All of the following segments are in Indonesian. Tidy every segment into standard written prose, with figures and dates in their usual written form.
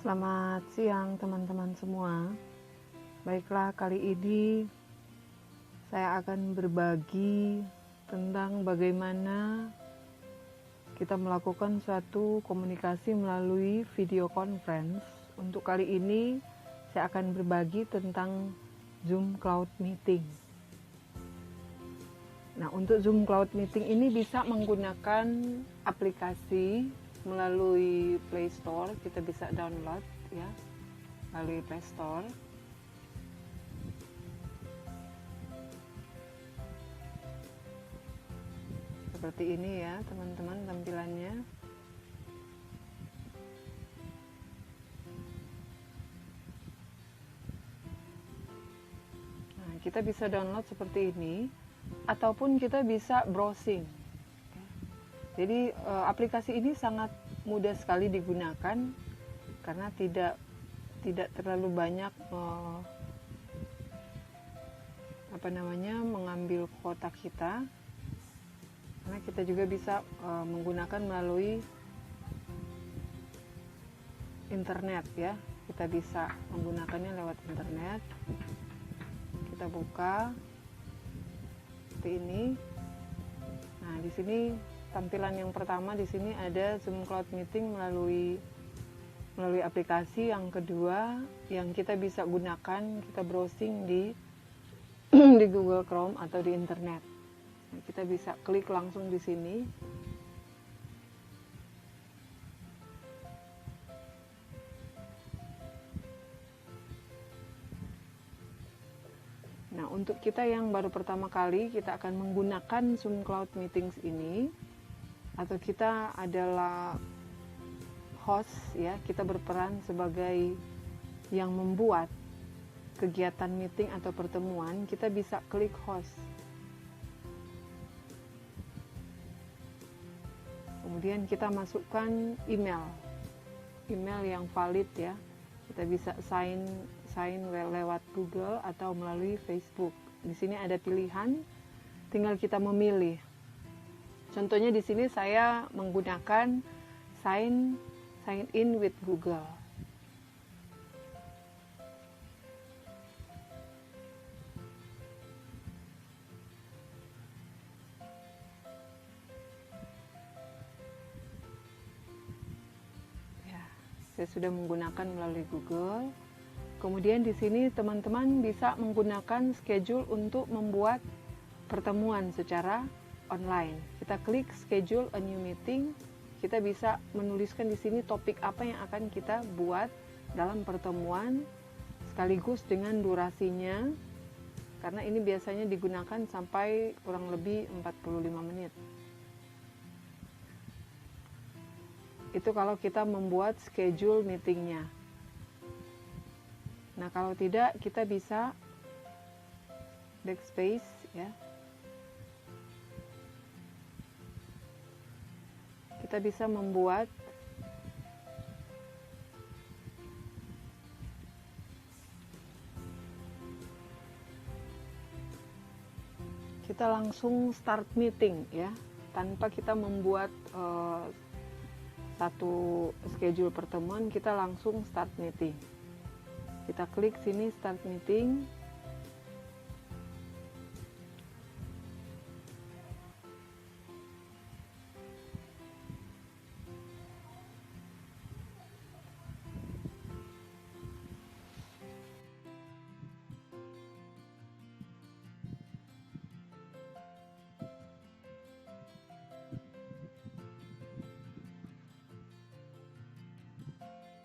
Selamat siang teman-teman semua. Baiklah, kali ini saya akan berbagi tentang bagaimana kita melakukan suatu komunikasi melalui video conference. Untuk kali ini saya akan berbagi tentang Zoom Cloud Meeting. Nah, untuk Zoom Cloud Meeting ini bisa menggunakan aplikasi melalui Play Store. Kita bisa download ya melalui Play Store. Seperti ini ya teman-teman tampilannya. Nah, kita bisa download seperti ini ataupun kita bisa browsing. Jadi aplikasi ini sangat mudah sekali digunakan karena tidak terlalu banyak mengambil kuota kita, karena kita juga bisa menggunakan melalui internet ya. Kita bisa menggunakannya lewat internet. Kita buka seperti ini. Nah, di sini tampilan yang pertama, di sini ada Zoom Cloud Meeting melalui aplikasi. Yang kedua yang kita bisa gunakan, kita browsing di di Google Chrome atau di internet. Nah, kita bisa klik langsung di sini. Nah, untuk kita yang baru pertama kali, kita akan menggunakan Zoom Cloud Meetings ini, atau kita adalah host ya, kita berperan sebagai yang membuat kegiatan meeting atau pertemuan. Kita bisa klik host, kemudian kita masukkan email yang valid ya. Kita bisa sign lewat Google atau melalui Facebook. Di sini ada pilihan, tinggal kita memilih. Contohnya di sini saya menggunakan sign in with Google. Ya, saya sudah menggunakan melalui Google. Kemudian di sini teman-teman bisa menggunakan schedule untuk membuat pertemuan secara online. Kita klik schedule a new meeting. Kita bisa menuliskan di sini topik apa yang akan kita buat dalam pertemuan, sekaligus dengan durasinya, karena ini biasanya digunakan sampai kurang lebih 45 menit. Itu kalau kita membuat schedule meetingnya. Nah, kalau tidak, kita bisa backspace ya. Kita bisa membuat kita langsung start meeting ya, tanpa kita membuat satu schedule pertemuan. Kita langsung start meeting. Kita klik sini start meeting.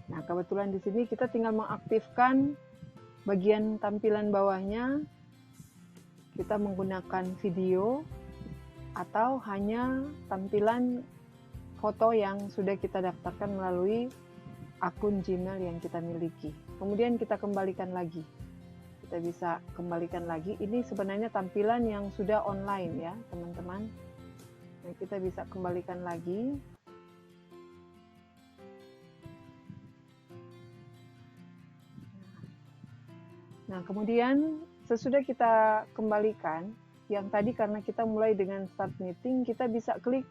Nah, kebetulan di sini kita tinggal mengaktifkan bagian tampilan bawahnya. Kita menggunakan video atau hanya tampilan foto yang sudah kita daftarkan melalui akun Gmail yang kita miliki. Kemudian kita kembalikan lagi. Kita bisa kembalikan lagi. Ini sebenarnya tampilan yang sudah online ya, teman-teman. Nah, kita bisa kembalikan lagi. Nah, kemudian sesudah kita kembalikan, yang tadi karena kita mulai dengan start meeting, kita bisa klik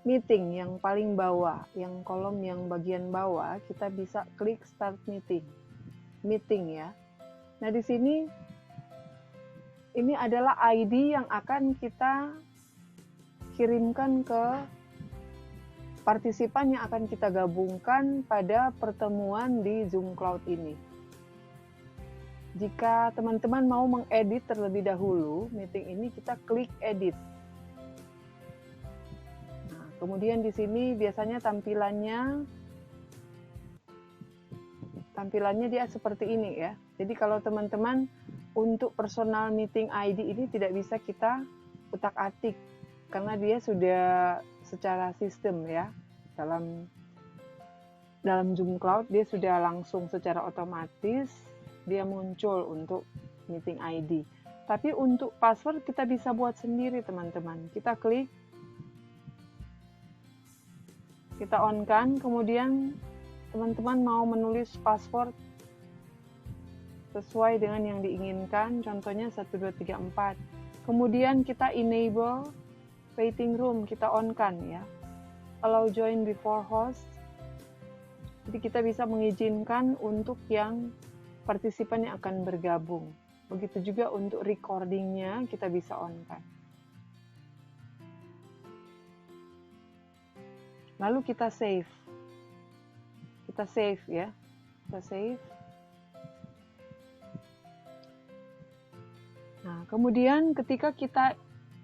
meeting yang paling bawah, yang kolom yang bagian bawah, kita bisa klik start meeting. Meeting ya. Nah, di sini ini adalah ID yang akan kita kirimkan ke partisipan yang akan kita gabungkan pada pertemuan di Zoom Cloud ini. Jika teman-teman mau mengedit terlebih dahulu meeting ini, kita klik edit. Nah, kemudian di sini biasanya tampilannya dia seperti ini ya. Jadi kalau teman-teman untuk personal meeting ID ini tidak bisa kita utak-atik karena dia sudah secara sistem ya, dalam Zoom Cloud dia sudah langsung secara otomatis dia muncul untuk meeting ID. Tapi untuk password kita bisa buat sendiri teman-teman. Kita klik, kita on kan, kemudian teman-teman mau menulis password sesuai dengan yang diinginkan, contohnya 1234. Kemudian kita enable waiting room, kita on kan ya. Allow join before host. Jadi kita bisa mengizinkan untuk yang partisipan yang akan bergabung. Begitu juga untuk recordingnya kita bisa on kan. Lalu kita save. Kita save ya. Kita save. Nah, kemudian ketika kita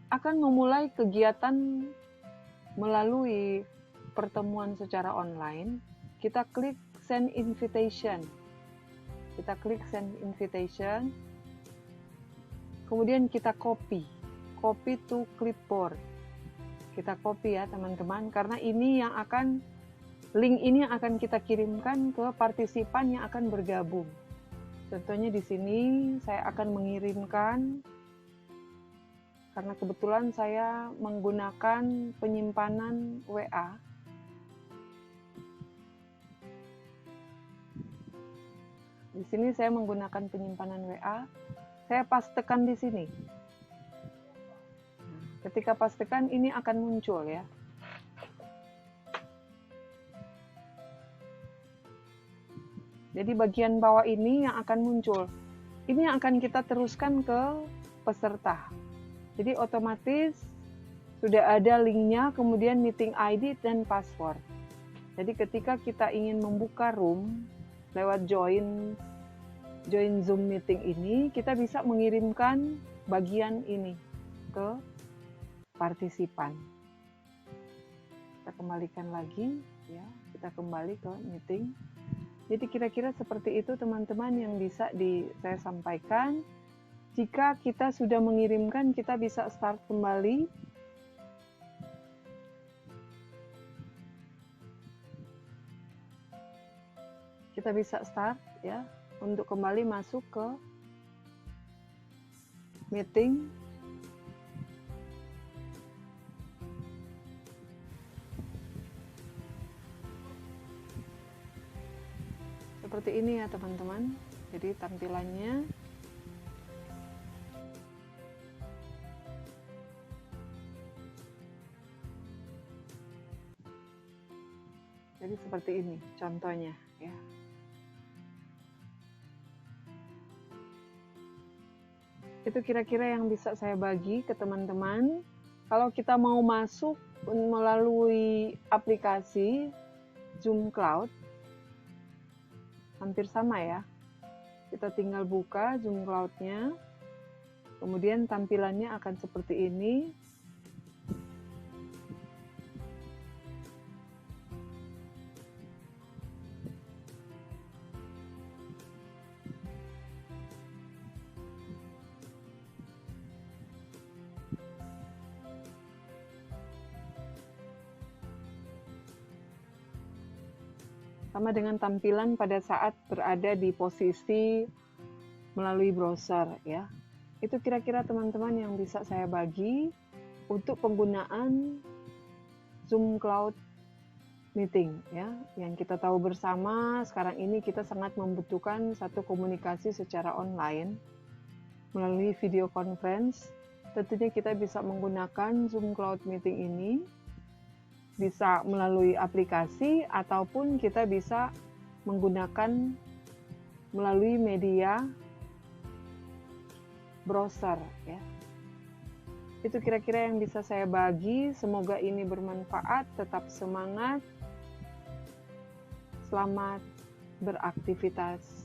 akan memulai kegiatan melalui pertemuan secara online, kita klik send invitation. Kita klik send invitation. Kemudian kita copy to clipboard. Kita copy ya teman-teman, karena ini yang akan link ini yang akan kita kirimkan ke partisipan yang akan bergabung. Contohnya di sini saya akan mengirimkan, karena kebetulan saya menggunakan penyimpanan WA. Di sini saya menggunakan penyimpanan WA. Saya pastekan di sini. Ketika pastekan ini akan muncul ya. Jadi bagian bawah ini yang akan muncul. Ini yang akan kita teruskan ke peserta. Jadi otomatis sudah ada linknya, kemudian meeting ID dan password. Jadi ketika kita ingin membuka room lewat join Zoom meeting ini, kita bisa mengirimkan bagian ini ke partisipan. Kita kembalikan lagi ya, kita kembali ke meeting. Jadi kira-kira seperti itu teman-teman yang bisa saya sampaikan. Jika kita sudah mengirimkan, kita bisa start kembali. Kita bisa start ya, untuk kembali masuk ke meeting. Seperti ini ya teman-teman. Jadi tampilannya. Jadi seperti ini contohnya ya. Itu kira-kira yang bisa saya bagi ke teman-teman. Kalau kita mau masuk melalui aplikasi Zoom Cloud, hampir sama ya. Kita tinggal buka Zoom Cloud-nya, kemudian tampilannya akan seperti ini. Sama dengan tampilan pada saat berada di posisi melalui browser ya. Itu kira-kira teman-teman yang bisa saya bagi untuk penggunaan Zoom Cloud Meeting ya. Yang kita tahu bersama sekarang ini kita sangat membutuhkan satu komunikasi secara online melalui video conference. Tentunya kita bisa menggunakan Zoom Cloud Meeting ini bisa melalui aplikasi ataupun kita bisa menggunakan melalui media browser ya. Itu kira-kira yang bisa saya bagi. Semoga ini bermanfaat. Tetap semangat. Selamat beraktivitas.